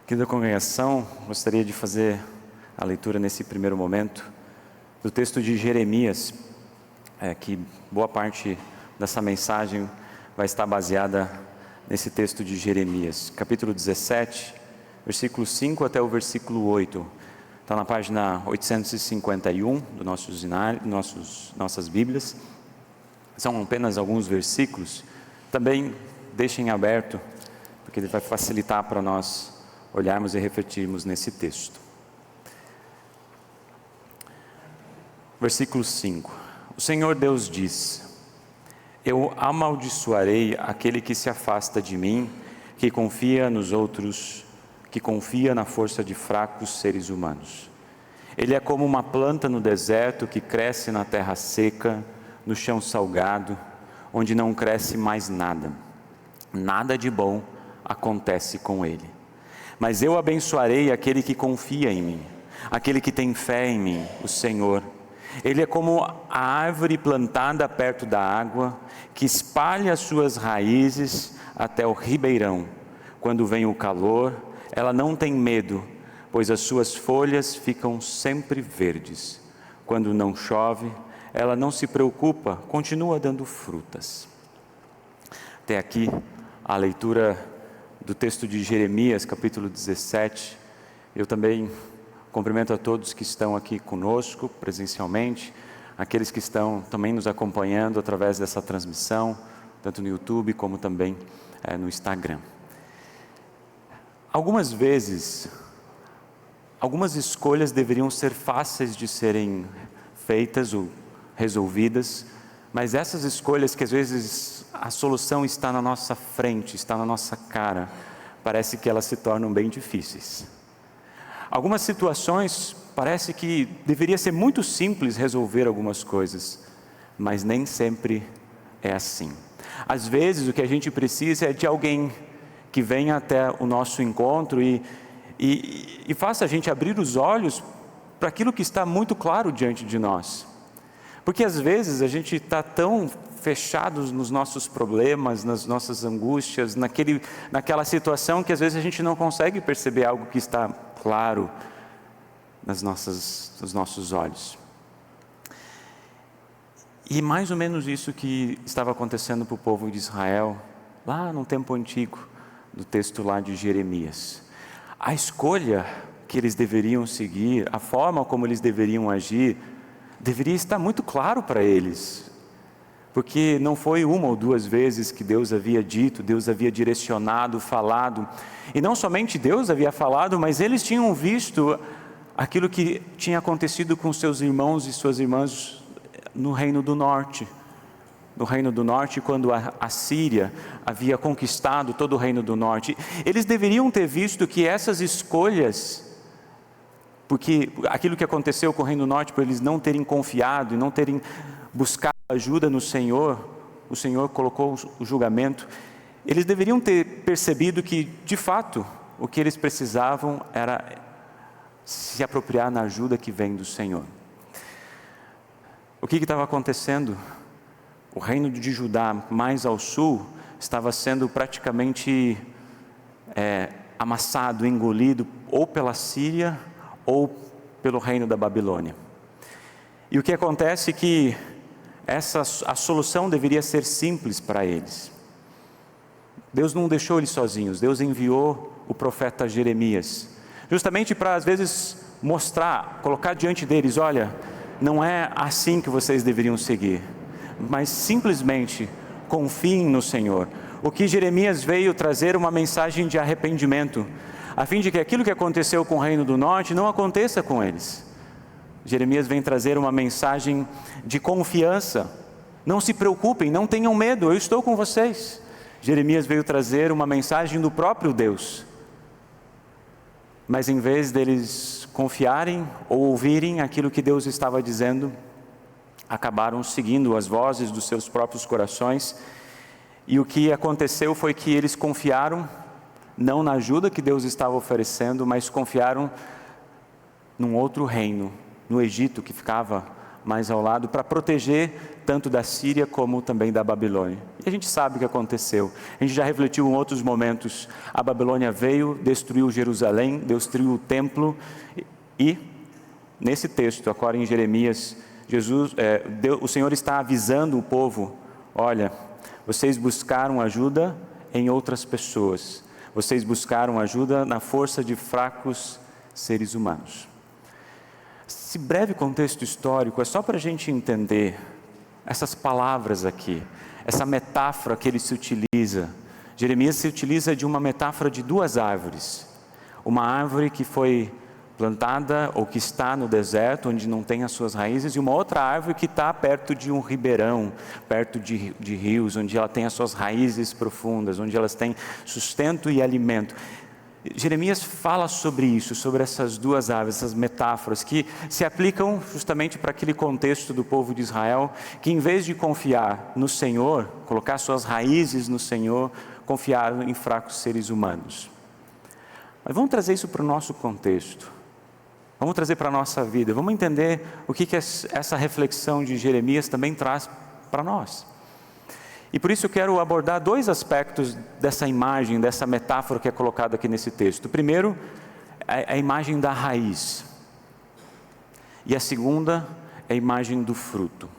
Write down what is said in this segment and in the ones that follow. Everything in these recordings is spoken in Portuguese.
Querida congregação, gostaria de fazer a leitura nesse primeiro momento do texto de Jeremias, que boa parte dessa mensagem vai estar baseada nesse texto de Jeremias, capítulo 17, versículo 5 até o versículo 8. Está na página 851 do nossas Bíblias. São apenas alguns versículos. Também deixem aberto, porque ele vai facilitar para nós olharmos e refletirmos nesse texto. Versículo 5. O Senhor Deus diz: Eu amaldiçoarei aquele que se afasta de mim, que confia nos outros, que confia na força de fracos seres humanos. Ele é como uma planta no deserto que cresce na terra seca, no chão salgado, onde não cresce mais nada. Nada de bom acontece com ele. Mas eu abençoarei aquele que confia em mim, aquele que tem fé em mim, o Senhor. Ele é como a árvore plantada perto da água, que espalha as suas raízes até o ribeirão. Quando vem o calor, ela não tem medo, pois as suas folhas ficam sempre verdes. Quando não chove, ela não se preocupa, continua dando frutas. Até aqui a leitura do texto de Jeremias, capítulo 17. Eu também cumprimento a todos que estão aqui conosco presencialmente, aqueles que estão também nos acompanhando através dessa transmissão, tanto no YouTube como também no Instagram. Algumas vezes, algumas escolhas deveriam ser fáceis de serem feitas ou resolvidas, mas essas escolhas que às vezes a solução está na nossa frente, está na nossa cara, parece que elas se tornam bem difíceis. Algumas situações parece que deveria ser muito simples resolver algumas coisas, mas nem sempre é assim. Às vezes o que a gente precisa é de alguém que venha até o nosso encontro e faça a gente abrir os olhos para aquilo que está muito claro diante de nós. Porque às vezes a gente está tão fechados nos nossos problemas, nas nossas angústias, naquela situação que às vezes a gente não consegue perceber algo que está claro nos nossos olhos. E mais ou menos isso que estava acontecendo para o povo de Israel, lá no tempo antigo, do texto lá de Jeremias. A escolha que eles deveriam seguir, a forma como eles deveriam agir, deveria estar muito claro para eles, porque não foi uma ou duas vezes que Deus havia dito, Deus havia direcionado, falado, e não somente Deus havia falado, mas eles tinham visto aquilo que tinha acontecido com seus irmãos e suas irmãs no Reino do Norte. No Reino do Norte, quando a Síria havia conquistado todo o Reino do Norte, eles deveriam ter visto que essas escolhas, porque aquilo que aconteceu com o Reino do Norte, por eles não terem confiado e não terem buscado ajuda no Senhor, o Senhor colocou o julgamento. Eles deveriam ter percebido que, de fato, o que eles precisavam era se apropriar na ajuda que vem do Senhor. O que estava acontecendo? O reino de Judá, mais ao sul, estava sendo praticamente amassado, engolido, ou pela Síria, ou pelo reino da Babilônia. E o que acontece é que a solução deveria ser simples para eles. Deus não deixou eles sozinhos, Deus enviou o profeta Jeremias, justamente para às vezes mostrar, colocar diante deles: olha, não é assim que vocês deveriam seguir, mas simplesmente confiem no Senhor. O que Jeremias veio trazer uma mensagem de arrependimento, a fim de que aquilo que aconteceu com o Reino do Norte não aconteça com eles. Jeremias vem trazer uma mensagem de confiança. Não se preocupem, não tenham medo, eu estou com vocês. Jeremias veio trazer uma mensagem do próprio Deus. Mas em vez deles confiarem ou ouvirem aquilo que Deus estava dizendo, acabaram seguindo as vozes dos seus próprios corações. E o que aconteceu foi que eles confiaram não na ajuda que Deus estava oferecendo, mas confiaram num outro reino, no Egito, que ficava mais ao lado, para proteger tanto da Síria como também da Babilônia. E a gente sabe o que aconteceu. A gente já refletiu em outros momentos. A Babilônia veio, destruiu Jerusalém, destruiu o templo. E nesse texto, agora em Jeremias, o Senhor está avisando o povo: olha, vocês buscaram ajuda em outras pessoas. Vocês buscaram ajuda na força de fracos seres humanos. Esse breve contexto histórico é só para a gente entender essas palavras aqui, essa metáfora que ele se utiliza. Jeremias se utiliza de uma metáfora de duas árvores. Uma árvore que foi plantada ou que está no deserto, onde não tem as suas raízes, e uma outra árvore que está perto de um ribeirão, perto de rios, onde ela tem as suas raízes profundas, onde elas têm sustento e alimento. Jeremias fala sobre isso, sobre essas duas árvores, essas metáforas que se aplicam justamente para aquele contexto do povo de Israel, que em vez de confiar no Senhor, colocar suas raízes no Senhor, confiaram em fracos seres humanos. Mas vamos trazer isso para o nosso contexto. Vamos trazer para a nossa vida, vamos entender o que essa reflexão de Jeremias também traz para nós. E por isso eu quero abordar dois aspectos dessa imagem, dessa metáfora que é colocada aqui nesse texto. O primeiro é a imagem da raiz. E a segunda é a imagem do fruto.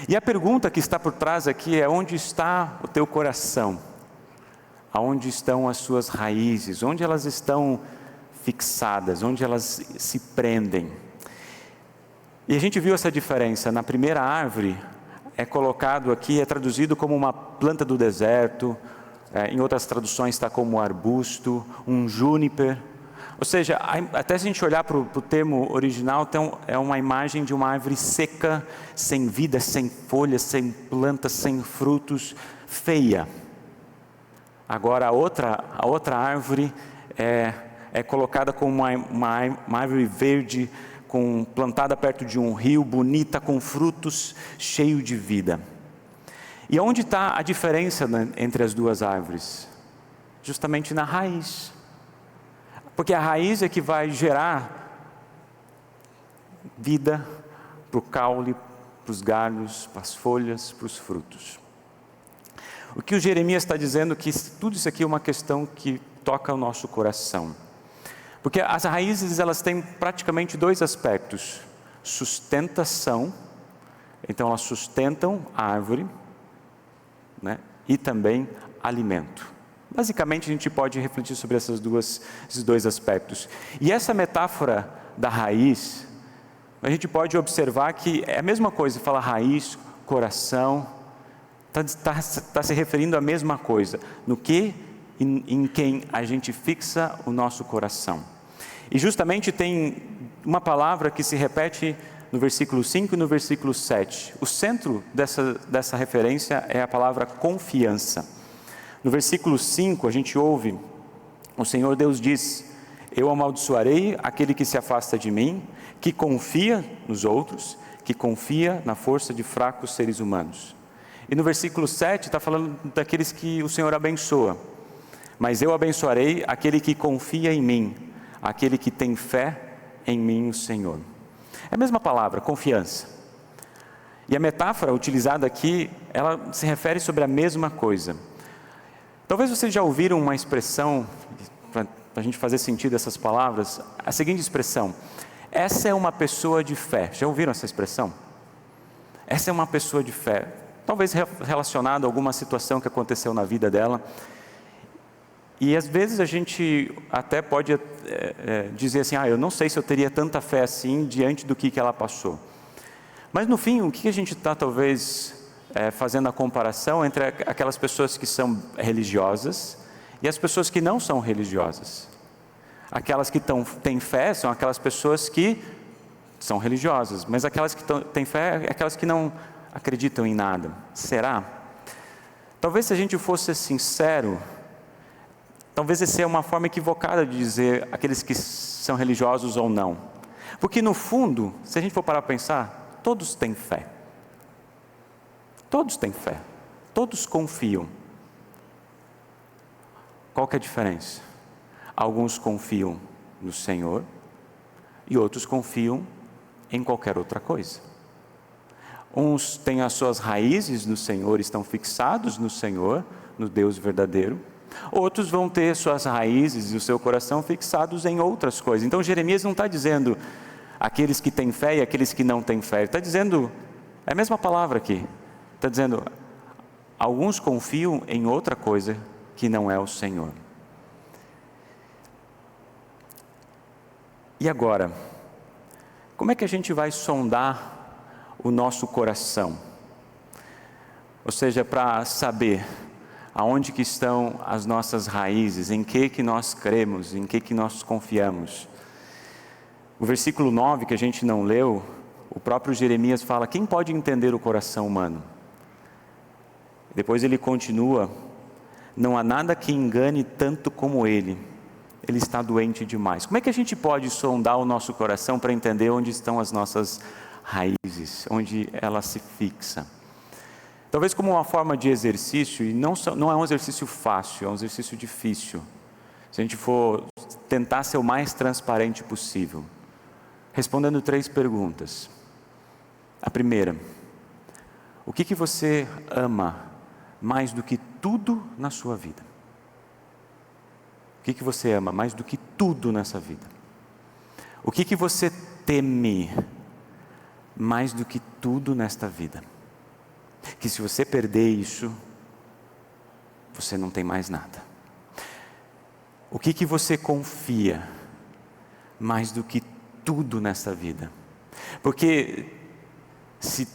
E a pergunta que está por trás aqui é: onde está o teu coração? Aonde estão as suas raízes? Onde elas estão fixadas, onde elas se prendem? E a gente viu essa diferença. Na primeira árvore é colocado aqui, é traduzido como uma planta do deserto, em outras traduções está como arbusto, um júniper. Ou seja, até se a gente olhar para o termo original, então é uma imagem de uma árvore seca, sem vida, sem folhas, sem plantas, sem frutos, feia. Agora a outra árvore é colocada como uma árvore verde, plantada perto de um rio, bonita, com frutos, cheio de vida. E onde está a diferença entre as duas árvores? Justamente na raiz. Porque a raiz é que vai gerar vida para o caule, para os galhos, para as folhas, para os frutos. O que o Jeremias está dizendo é que tudo isso aqui é uma questão que toca o nosso coração. Porque as raízes, elas têm praticamente dois aspectos: sustentação, então elas sustentam a árvore, né? E também alimento. Basicamente a gente pode refletir sobre esses dois aspectos. E essa metáfora da raiz, a gente pode observar que é a mesma coisa, fala raiz, coração, está se referindo à mesma coisa, no que, em quem a gente fixa o nosso coração. E justamente tem uma palavra que se repete no versículo 5 e no versículo 7. O centro dessa referência é a palavra confiança. No versículo 5 a gente ouve: o Senhor Deus diz: eu amaldiçoarei aquele que se afasta de mim, que confia nos outros, que confia na força de fracos seres humanos. E no versículo 7 está falando daqueles que o Senhor abençoa. Mas eu abençoarei aquele que confia em mim, aquele que tem fé em mim, o Senhor. É a mesma palavra, confiança. E a metáfora utilizada aqui, ela se refere sobre a mesma coisa. Talvez vocês já ouviram uma expressão, para a gente fazer sentido essas palavras, a seguinte expressão: essa é uma pessoa de fé. Já ouviram essa expressão? Essa é uma pessoa de fé. Talvez relacionada a alguma situação que aconteceu na vida dela. E às vezes a gente até pode dizer assim: eu não sei se eu teria tanta fé assim diante do que ela passou. Mas no fim, o que a gente está talvez fazendo a comparação entre aquelas pessoas que são religiosas e as pessoas que não são religiosas. Aquelas que têm fé são aquelas pessoas que são religiosas, mas aquelas que têm fé é aquelas que não acreditam em nada. Será? Talvez, se a gente fosse sincero, talvez essa é uma forma equivocada de dizer aqueles que são religiosos ou não. Porque no fundo, se a gente for parar para pensar, todos têm fé. Todos têm fé. Todos confiam. Qual que é a diferença? Alguns confiam no Senhor e outros confiam em qualquer outra coisa. Uns têm as suas raízes no Senhor, estão fixados no Senhor, no Deus verdadeiro. Outros vão ter suas raízes e o seu coração fixados em outras coisas. Então Jeremias não está dizendo aqueles que têm fé e aqueles que não têm fé. Ele está dizendo, é a mesma palavra aqui. Está dizendo, alguns confiam em outra coisa que não é o Senhor. E agora, como é que a gente vai sondar o nosso coração? Ou seja, para saber aonde que estão as nossas raízes, em que nós cremos, em que nós confiamos. O versículo 9 que a gente não leu, o próprio Jeremias fala, quem pode entender o coração humano? Depois ele continua, não há nada que engane tanto como ele está doente demais. Como é que a gente pode sondar o nosso coração para entender onde estão as nossas raízes, onde ela se fixa? Talvez como uma forma de exercício, e não é um exercício fácil, é um exercício difícil. Se a gente for tentar ser o mais transparente possível, respondendo 3 perguntas. A primeira, o que você ama mais do que tudo na sua vida? O que você ama mais do que tudo nessa vida? O que você teme mais do que tudo nesta vida? Que se você perder isso, você não tem mais nada. O que você confia mais do que tudo nessa vida? Porque se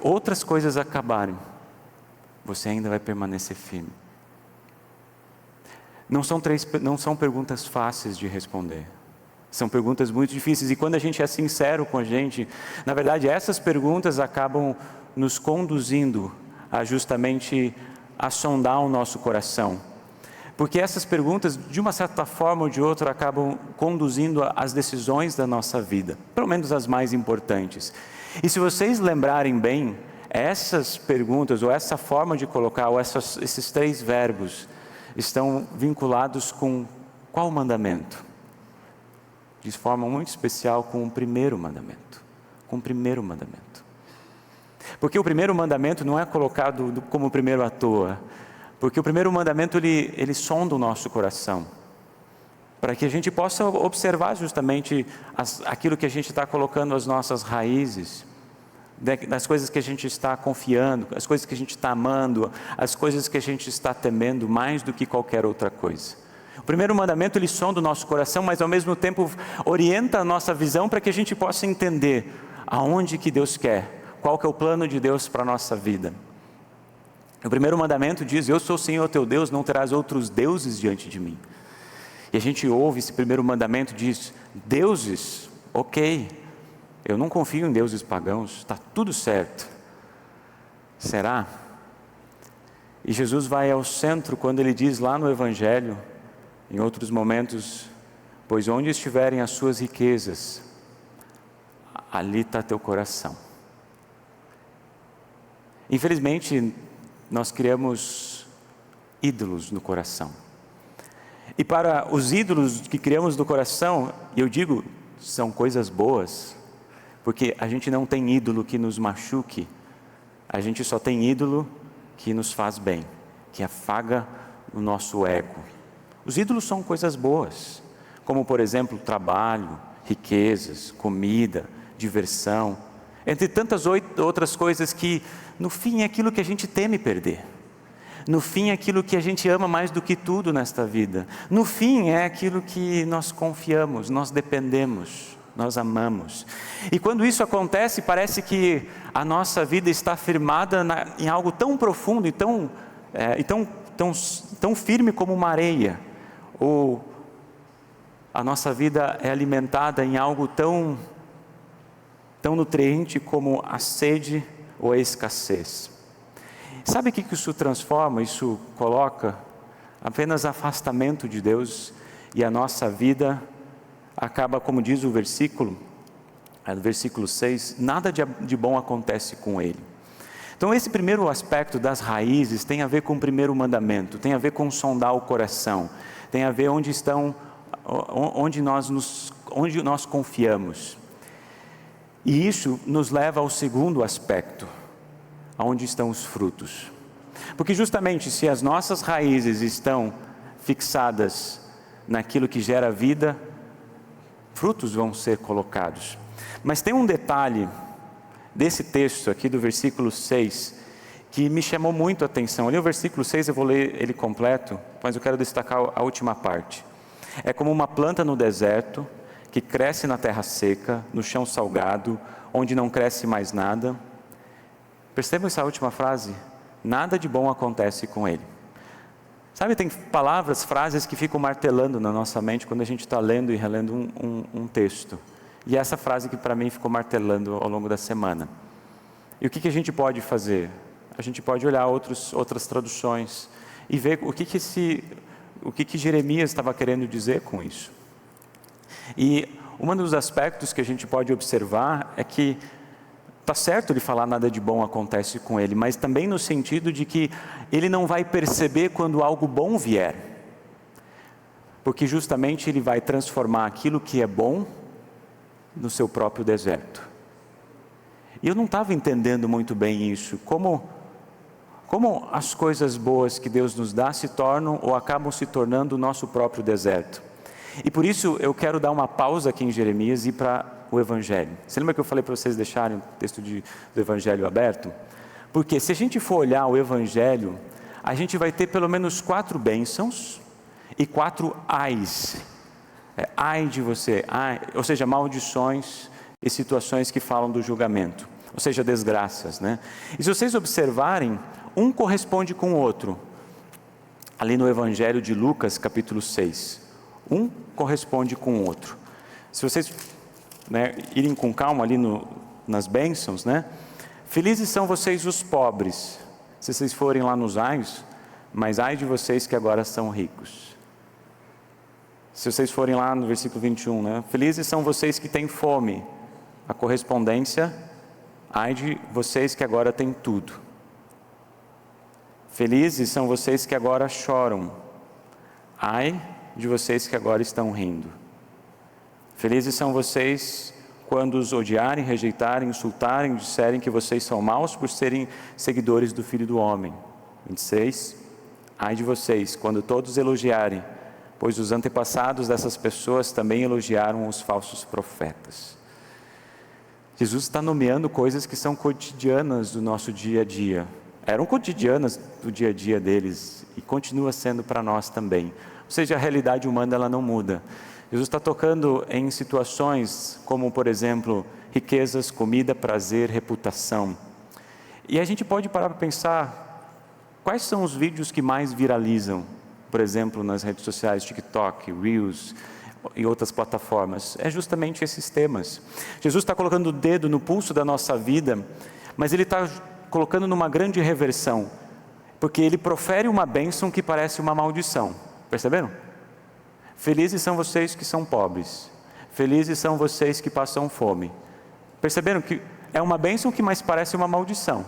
outras coisas acabarem, você ainda vai permanecer firme. Não são perguntas fáceis de responder. São perguntas muito difíceis. E quando a gente é sincero com a gente, na verdade essas perguntas acabam nos conduzindo a justamente a sondar o nosso coração. Porque essas perguntas, de uma certa forma ou de outra, acabam conduzindo às decisões da nossa vida. Pelo menos as mais importantes. E se vocês lembrarem bem, essas perguntas, ou essa forma de colocar, ou esses 3 verbos, estão vinculados com qual mandamento? De forma muito especial com o primeiro mandamento. Com o primeiro mandamento. Porque o primeiro mandamento não é colocado como primeiro à toa. Porque o primeiro mandamento, ele sonda o nosso coração. Para que a gente possa observar justamente aquilo que a gente está colocando as nossas raízes. Das coisas que a gente está confiando, as coisas que a gente está amando, as coisas que a gente está temendo mais do que qualquer outra coisa. O primeiro mandamento, ele sonda o nosso coração, mas ao mesmo tempo orienta a nossa visão para que a gente possa entender aonde que Deus quer, qual que é o plano de Deus para a nossa vida. O primeiro mandamento diz, eu sou o Senhor teu Deus, não terás outros deuses diante de mim. E a gente ouve esse primeiro mandamento, diz, deuses, ok, eu não confio em deuses pagãos, está tudo certo. Será? E Jesus vai ao centro quando ele diz lá no Evangelho, em outros momentos, pois onde estiverem as suas riquezas, ali está teu coração. Infelizmente, nós criamos ídolos no coração. E para os ídolos que criamos no coração, e eu digo, são coisas boas, porque a gente não tem ídolo que nos machuque, a gente só tem ídolo que nos faz bem, que afaga o nosso ego. Os ídolos são coisas boas, como por exemplo, trabalho, riquezas, comida, diversão, entre tantas outras coisas que no fim é aquilo que a gente teme perder. No fim é aquilo que a gente ama mais do que tudo nesta vida. No fim é aquilo que nós confiamos, nós dependemos, nós amamos. E quando isso acontece, parece que a nossa vida está firmada em algo tão profundo e tão firme como uma areia. Ou a nossa vida é alimentada em algo tão nutriente como a sede ou a escassez. Sabe o que isso transforma? Isso coloca apenas afastamento de Deus e a nossa vida acaba, como diz o versículo 6, nada de bom acontece com ele. Então esse primeiro aspecto das raízes tem a ver com o primeiro mandamento, tem a ver com sondar o coração, tem a ver onde nós confiamos. E isso nos leva ao segundo aspecto, aonde estão os frutos. Porque justamente se as nossas raízes estão fixadas naquilo que gera vida, frutos vão ser colocados. Mas tem um detalhe desse texto aqui do versículo 6, que me chamou muito a atenção. Ali o versículo 6, eu vou ler ele completo, mas eu quero destacar a última parte. É como uma planta no deserto, que cresce na terra seca, no chão salgado, onde não cresce mais nada. Percebam essa última frase? Nada de bom acontece com ele. Sabe, tem palavras, frases que ficam martelando na nossa mente quando a gente está lendo e relendo um texto. E essa frase que para mim ficou martelando ao longo da semana. E o que a gente pode fazer? A gente pode olhar outras traduções e ver o que Jeremias estava querendo dizer com isso. E um dos aspectos que a gente pode observar é que está certo ele falar nada de bom acontece com ele, mas também no sentido de que ele não vai perceber quando algo bom vier. Porque justamente ele vai transformar aquilo que é bom no seu próprio deserto. E eu não estava entendendo muito bem isso, como as coisas boas que Deus nos dá se tornam ou acabam se tornando o nosso próprio deserto. E por isso eu quero dar uma pausa aqui em Jeremias e ir para o Evangelho. Você lembra que eu falei para vocês deixarem o texto do Evangelho aberto? Porque se a gente for olhar o Evangelho, a gente vai ter pelo menos 4 bênçãos e 4 ais. Ai de você, ai, ou seja, maldições e situações que falam do julgamento, ou seja, desgraças, né? E se vocês observarem, um corresponde com o outro. Ali no Evangelho de Lucas, capítulo 6, um corresponde com o outro. Se vocês irem com calma ali nas bênçãos, né? Felizes são vocês os pobres, se vocês forem lá nos ais, mas ai de vocês que agora são ricos. Se vocês forem lá no versículo 21, né? Felizes são vocês que têm fome. A correspondência, ai de vocês que agora têm tudo. Felizes são vocês que agora choram. Ai de vocês que agora estão rindo. Felizes são vocês quando os odiarem, rejeitarem, insultarem, disserem que vocês são maus por serem seguidores do Filho do Homem. 26. Ai de vocês quando todos elogiarem, pois os antepassados dessas pessoas também elogiaram os falsos profetas. Jesus está nomeando coisas que são cotidianas do nosso dia a dia. Eram cotidianas do dia a dia deles e continua sendo para nós também. Ou seja, a realidade humana ela não muda. Jesus está tocando em situações como, por exemplo, riquezas, comida, prazer, reputação. E a gente pode parar para pensar quais são os vídeos que mais viralizam, por exemplo, nas redes sociais, TikTok, Reels e outras plataformas. É justamente esses temas. Jesus está colocando o dedo no pulso da nossa vida, mas ele está colocando numa grande reversão, porque ele profere uma bênção que parece uma maldição. Perceberam? Felizes são vocês que são pobres. Felizes são vocês que passam fome. Perceberam que é uma bênção que mais parece uma maldição.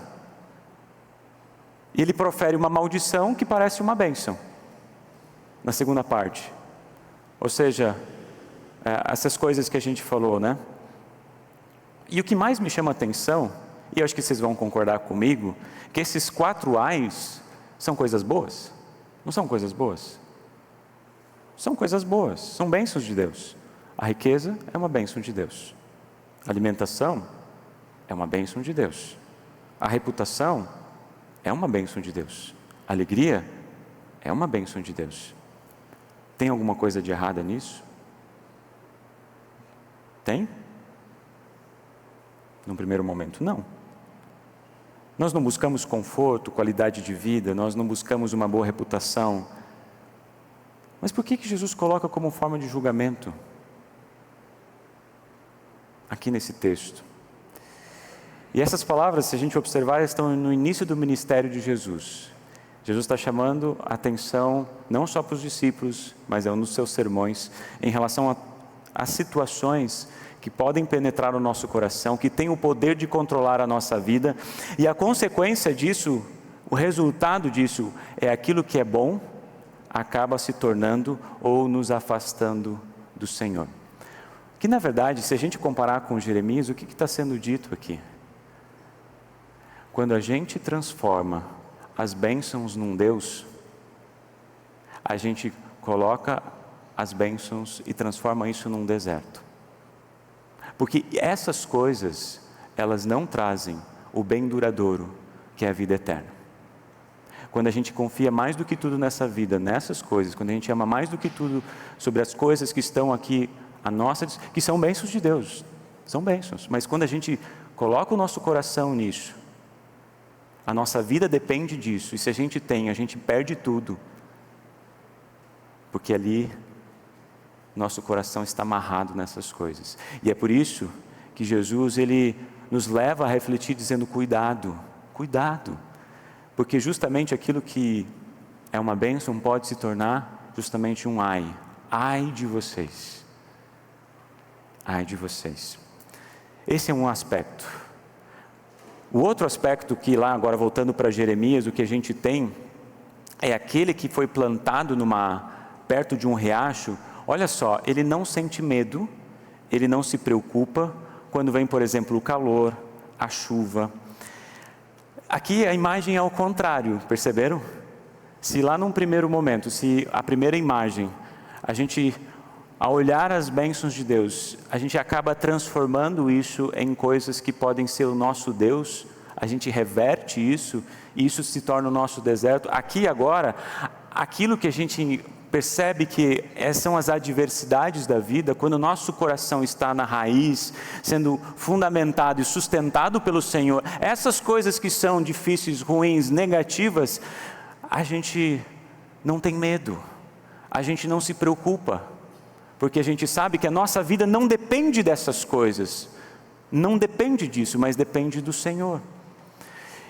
E ele profere uma maldição que parece uma bênção. Na segunda parte. Ou seja, essas coisas que a gente falou, né? E o que mais me chama a atenção, e eu acho que vocês vão concordar comigo, que esses 4 ais são coisas boas. Não são coisas boas? São coisas boas, são bênçãos de Deus. A riqueza é uma bênção de Deus. A alimentação é uma bênção de Deus. A reputação é uma bênção de Deus. A alegria é uma bênção de Deus. Tem alguma coisa de errada nisso? Tem? Num primeiro momento, não. Nós não buscamos conforto, qualidade de vida, nós não buscamos uma boa reputação. Mas por que Jesus coloca como forma de julgamento aqui nesse texto? E essas palavras, se a gente observar, estão no início do ministério de Jesus. Jesus está chamando a atenção não só para os discípulos, mas nos seus sermões, em relação a situações que podem penetrar no nosso coração, que têm o poder de controlar a nossa vida, e a consequência disso, o resultado disso, é aquilo que é bom, acaba se tornando ou nos afastando do Senhor. Que na verdade, se a gente comparar com Jeremias, o que está sendo dito aqui? Quando a gente transforma as bênçãos num Deus, a gente coloca as bênçãos e transforma isso num deserto. Porque essas coisas, elas não trazem o bem duradouro, que é a vida eterna. Quando a gente confia mais do que tudo nessa vida, nessas coisas, quando a gente ama mais do que tudo sobre as coisas que estão aqui, que são bênçãos de Deus, são bênçãos, mas quando a gente coloca o nosso coração nisso, a nossa vida depende disso, e se a gente perde tudo, porque ali nosso coração está amarrado nessas coisas. E é por isso que Jesus, ele nos leva a refletir dizendo: cuidado, cuidado, porque justamente aquilo que é uma bênção pode se tornar justamente um ai de vocês, ai de vocês. Esse é um aspecto. O outro aspecto que lá, agora voltando para Jeremias, o que a gente tem, é aquele que foi plantado perto de um riacho. Olha só, ele não sente medo, ele não se preocupa, quando vem, por exemplo, o calor, a chuva. Aqui a imagem é ao contrário, perceberam? Se lá num primeiro momento, se a primeira imagem, a gente, ao olhar as bênçãos de Deus, a gente acaba transformando isso em coisas que podem ser o nosso Deus, a gente reverte isso, e isso se torna o nosso deserto. Aqui agora, aquilo que a gente percebe que são as adversidades da vida, quando o nosso coração está na raiz, sendo fundamentado e sustentado pelo Senhor, essas coisas que são difíceis, ruins, negativas, a gente não tem medo, a gente não se preocupa, porque a gente sabe que a nossa vida não depende dessas coisas, não depende disso, mas depende do Senhor.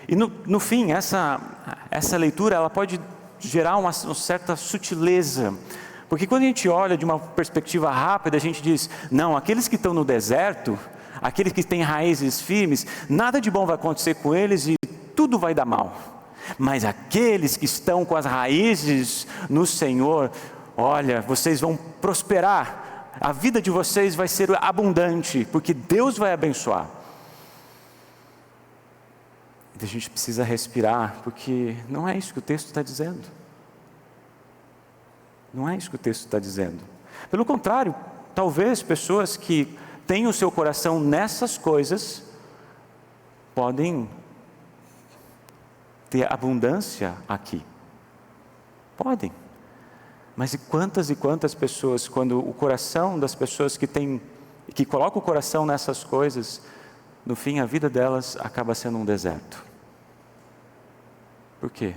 E no fim, essa leitura, ela pode gerar uma certa sutileza, porque quando a gente olha de uma perspectiva rápida, a gente diz: não, aqueles que estão no deserto, aqueles que têm raízes firmes, nada de bom vai acontecer com eles e tudo vai dar mal. Mas aqueles que estão com as raízes no Senhor, olha, vocês vão prosperar, a vida de vocês vai ser abundante, porque Deus vai abençoar. A gente precisa respirar, porque não é isso que o texto está dizendo. Não é isso que o texto está dizendo. Pelo contrário, talvez pessoas que têm o seu coração nessas coisas, podem ter abundância aqui. Podem. Mas e quantas pessoas, quando o coração das pessoas que colocam o coração nessas coisas, no fim a vida delas acaba sendo um deserto. Por quê?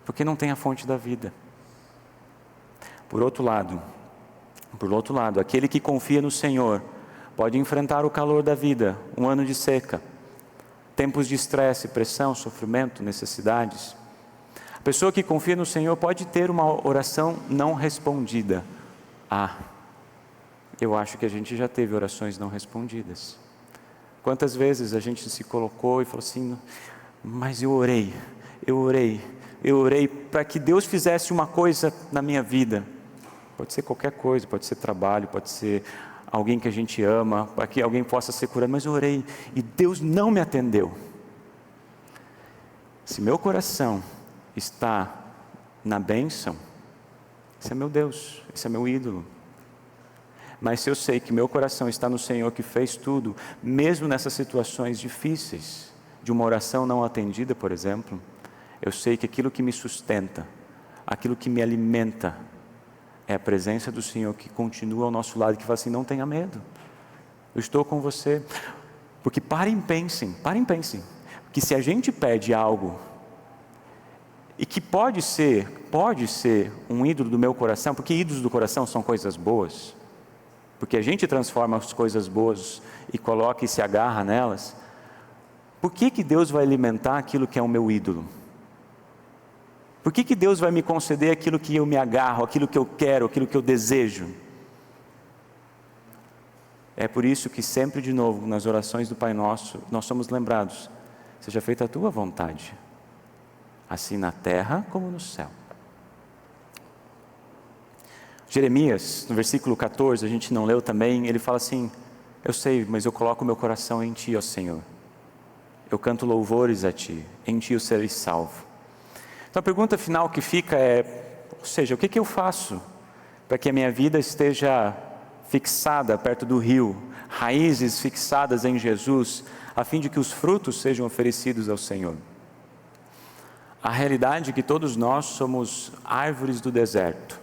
Porque não tem a fonte da vida. Por outro lado, aquele que confia no Senhor pode enfrentar o calor da vida, um ano de seca, tempos de estresse, pressão, sofrimento, necessidades. A pessoa que confia no Senhor pode ter uma oração não respondida. Eu acho que a gente já teve orações não respondidas. Quantas vezes a gente se colocou e falou assim: mas eu orei para que Deus fizesse uma coisa na minha vida. Pode ser qualquer coisa, pode ser trabalho, pode ser alguém que a gente ama, para que alguém possa ser curado, mas eu orei e Deus não me atendeu. Se meu coração está na bênção, esse é meu Deus, esse é meu ídolo. Mas se eu sei que meu coração está no Senhor que fez tudo, mesmo nessas situações difíceis, de uma oração não atendida, por exemplo, eu sei que aquilo que me sustenta, aquilo que me alimenta, é a presença do Senhor que continua ao nosso lado, que fala assim: não tenha medo, eu estou com você. Porque parem e pensem, que se a gente pede algo, e que pode ser um ídolo do meu coração, porque ídolos do coração são coisas boas, porque a gente transforma as coisas boas e coloca e se agarra nelas, por que Deus vai alimentar aquilo que é o meu ídolo? Por que Deus vai me conceder aquilo que eu me agarro, aquilo que eu quero, aquilo que eu desejo? É por isso que sempre de novo, nas orações do Pai Nosso, nós somos lembrados: seja feita a tua vontade, assim na terra como no céu. Jeremias, no versículo 14, a gente não leu também, ele fala assim: eu sei, mas eu coloco meu coração em Ti, ó Senhor. Eu canto louvores a Ti, em Ti eu serei salvo. Então a pergunta final que fica é, ou seja, o que eu faço para que a minha vida esteja fixada perto do rio, raízes fixadas em Jesus, a fim de que os frutos sejam oferecidos ao Senhor? A realidade é que todos nós somos árvores do deserto.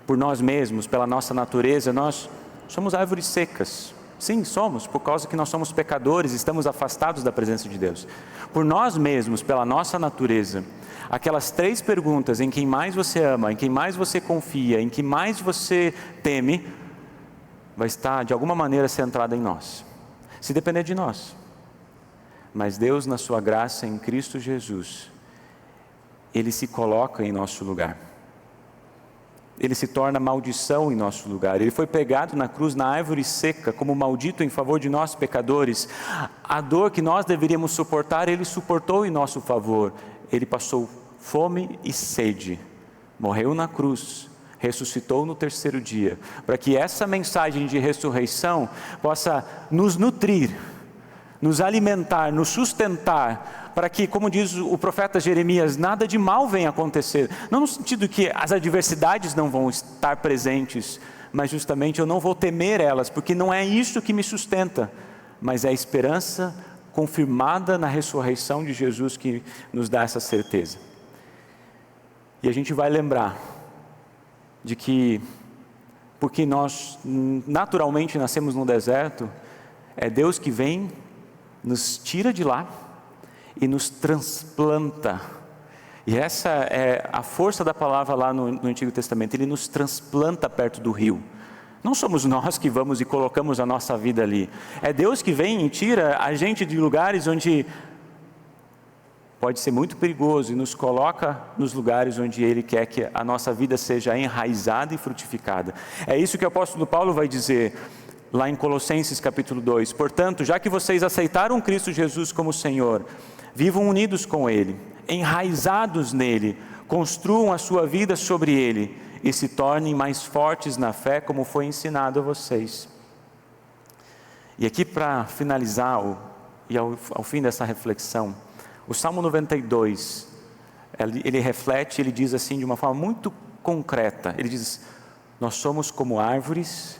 Por nós mesmos, pela nossa natureza, nós somos árvores secas. Sim, somos, por causa que nós somos pecadores, estamos afastados da presença de Deus. Por nós mesmos, pela nossa natureza, aquelas 3 perguntas: em quem mais você ama, em quem mais você confia, em quem mais você teme, vai estar de alguma maneira centrada em nós, se depender de nós. Mas Deus, na sua graça em Cristo Jesus, Ele se coloca em nosso lugar. Ele se torna maldição em nosso lugar. Ele foi pregado na cruz, na árvore seca, como maldito em favor de nós pecadores. A dor que nós deveríamos suportar, Ele suportou em nosso favor. Ele passou fome e sede, morreu na cruz, ressuscitou no 3º dia, para que essa mensagem de ressurreição possa nos nutrir, nos alimentar, nos sustentar, para que, como diz o profeta Jeremias, nada de mal venha acontecer. Não no sentido que as adversidades não vão estar presentes, mas justamente eu não vou temer elas, porque não é isso que me sustenta, mas é a esperança confirmada na ressurreição de Jesus que nos dá essa certeza. E a gente vai lembrar de que, porque nós naturalmente nascemos no deserto, é Deus que vem, nos tira de lá e nos transplanta. E essa é a força da palavra lá no Antigo Testamento. Ele nos transplanta perto do rio. Não somos nós que vamos e colocamos a nossa vida ali. É Deus que vem e tira a gente de lugares onde pode ser muito perigoso e nos coloca nos lugares onde Ele quer que a nossa vida seja enraizada e frutificada. É isso que o apóstolo Paulo vai dizer lá em Colossenses capítulo 2. Portanto, já que vocês aceitaram Cristo Jesus como Senhor, vivam unidos com Ele, enraizados nele, construam a sua vida sobre Ele e se tornem mais fortes na fé, como foi ensinado a vocês. E aqui, para finalizar, e ao fim dessa reflexão, o Salmo 92, ele reflete, ele diz assim de uma forma muito concreta, ele diz: nós somos como árvores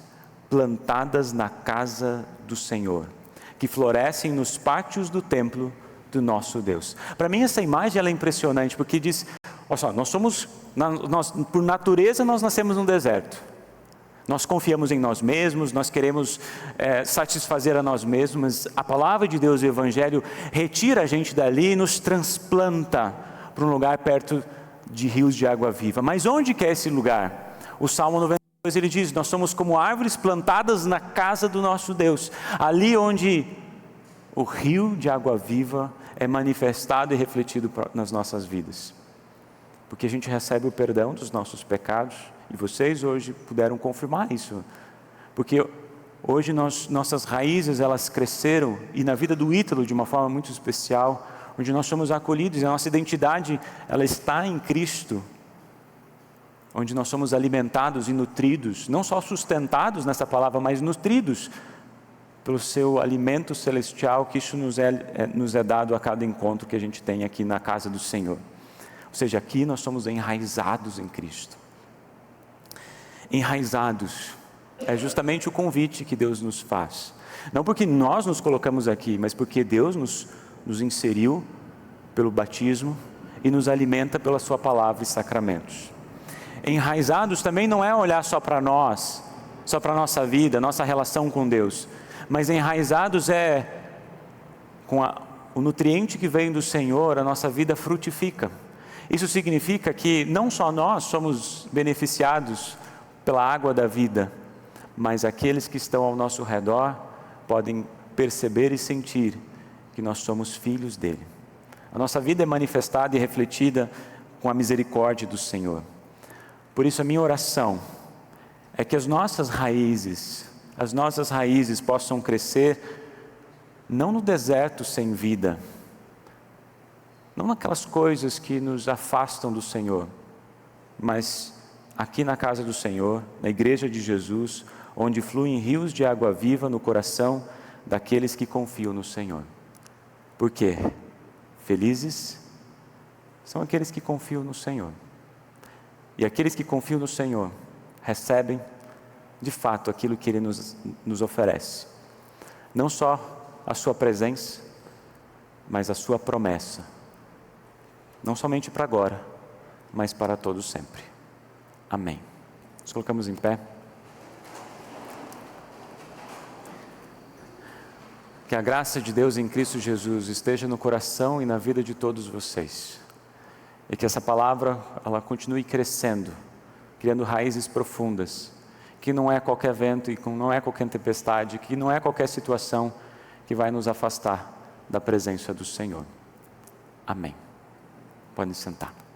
plantadas na casa do Senhor, que florescem nos pátios do templo do nosso Deus. Para mim essa imagem ela é impressionante, porque diz, olha só, por natureza nós nascemos no deserto, nós confiamos em nós mesmos, nós queremos satisfazer a nós mesmos, mas a palavra de Deus, o Evangelho, retira a gente dali e nos transplanta para um lugar perto de rios de água viva. Mas onde que é esse lugar? O Salmo 92 ele diz: nós somos como árvores plantadas na casa do nosso Deus, ali onde o rio de água viva é manifestado e refletido nas nossas vidas, porque a gente recebe o perdão dos nossos pecados, e vocês hoje puderam confirmar isso, porque hoje nossas raízes elas cresceram, e na vida do Ítalo de uma forma muito especial, onde nós somos acolhidos, e a nossa identidade ela está em Cristo, onde nós somos alimentados e nutridos, não só sustentados nessa palavra, mas nutridos pelo seu alimento celestial, que isso nos é dado a cada encontro que a gente tem aqui na casa do Senhor. Ou seja, aqui nós somos enraizados em Cristo. Enraizados é justamente o convite que Deus nos faz. Não porque nós nos colocamos aqui, mas porque Deus nos inseriu pelo batismo e nos alimenta pela sua palavra e sacramentos. Enraizados também não é olhar só para nós, só para a nossa vida, nossa relação com Deus, mas enraizados é com o nutriente que vem do Senhor, a nossa vida frutifica. Isso significa que não só nós somos beneficiados pela água da vida, mas aqueles que estão ao nosso redor podem perceber e sentir que nós somos filhos dele. A nossa vida é manifestada e refletida com a misericórdia do Senhor. Por isso a minha oração é que as nossas raízes possam crescer não no deserto sem vida, não naquelas coisas que nos afastam do Senhor, mas aqui na casa do Senhor, na igreja de Jesus, onde fluem rios de água viva no coração daqueles que confiam no Senhor. Por quê? Felizes são aqueles que confiam no Senhor. E aqueles que confiam no Senhor recebem, de fato, aquilo que Ele nos oferece. Não só a sua presença, mas a sua promessa. Não somente para agora, mas para todo sempre. Amém. Nos colocamos em pé. Que a graça de Deus em Cristo Jesus esteja no coração e na vida de todos vocês. E que essa palavra, ela continue crescendo, criando raízes profundas, que não é qualquer vento e não é qualquer tempestade, que não é qualquer situação que vai nos afastar da presença do Senhor. Amém. Podem sentar.